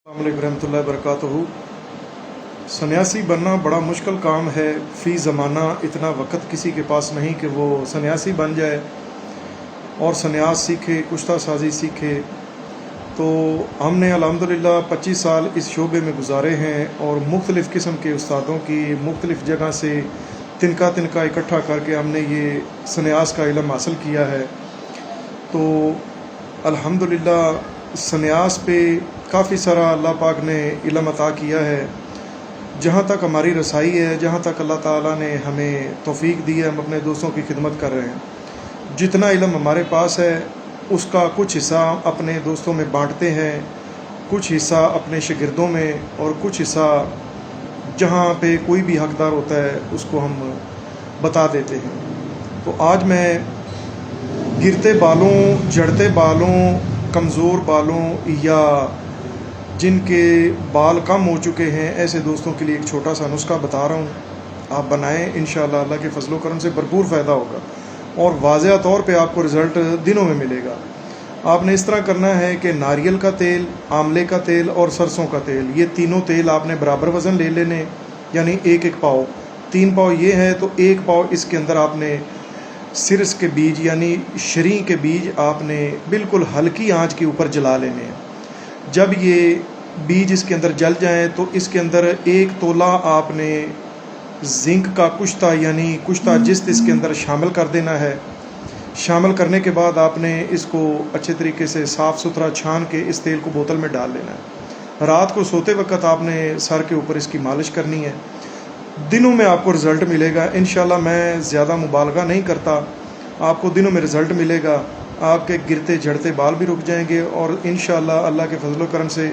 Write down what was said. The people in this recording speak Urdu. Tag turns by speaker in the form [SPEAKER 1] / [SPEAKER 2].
[SPEAKER 1] السلام علیکم ورحمۃ اللہ وبرکاتہ۔ سنیاسی بننا بڑا مشکل کام ہے، فی زمانہ اتنا وقت کسی کے پاس نہیں کہ وہ سنیاسی بن جائے اور سنیاس سیکھے، کشتہ سازی سیکھے۔ تو ہم نے الحمدللہ 25 سال اس شعبے میں گزارے ہیں اور مختلف قسم کے استادوں کی مختلف جگہ سے تنکا اکٹھا کر کے ہم نے یہ سنیاس کا علم حاصل کیا ہے۔ تو الحمدللہ سنیاس پہ کافی سارا اللہ پاک نے علم عطا کیا ہے۔ جہاں تک ہماری رسائی ہے، جہاں تک اللہ تعالیٰ نے ہمیں توفیق دی ہے، ہم اپنے دوستوں کی خدمت کر رہے ہیں۔ جتنا علم ہمارے پاس ہے اس کا کچھ حصہ اپنے دوستوں میں بانٹتے ہیں، کچھ حصہ اپنے شاگردوں میں، اور کچھ حصہ جہاں پہ کوئی بھی حقدار ہوتا ہے اس کو ہم بتا دیتے ہیں۔ تو آج میں گرتے بالوں، جڑتے بالوں، کمزور بالوں یا جن کے بال کم ہو چکے ہیں، ایسے دوستوں کے لیے ایک چھوٹا سا نسخہ بتا رہا ہوں، آپ بنائیں، انشاءاللہ اللہ کے فضل و کرم سے بھرپور فائدہ ہوگا اور واضح طور پہ آپ کو رزلٹ دنوں میں ملے گا۔ آپ نے اس طرح کرنا ہے کہ ناریل کا تیل، آملے کا تیل اور سرسوں کا تیل، یہ تینوں تیل آپ نے برابر وزن لے لینے، یعنی ایک پاؤ، 3 پاؤ یہ ہے تو 1 پاؤ اس کے اندر آپ نے سرس کے بیج یعنی شریں کے بیج آپ نے بالکل ہلکی آنچ کے اوپر جلا لینے ہیں۔ جب یہ بیج اس کے اندر جل جائیں تو اس کے اندر 1 تولہ آپ نے زنک کا کشتہ یعنی کشتہ جست اس کے اندر شامل کر دینا ہے۔ شامل کرنے کے بعد آپ نے اس کو اچھے طریقے سے صاف ستھرا چھان کے اس تیل کو بوتل میں ڈال لینا ہے۔ رات کو سوتے وقت آپ نے سر کے اوپر اس کی مالش کرنی ہے۔ دنوں میں آپ کو رزلٹ ملے گا انشاءاللہ۔ میں زیادہ مبالغہ نہیں کرتا، آپ کو دنوں میں رزلٹ ملے گا، آپ کے گرتے جھڑتے بال بھی رک جائیں گے اور انشاءاللہ اللہ کے فضل و کرم سے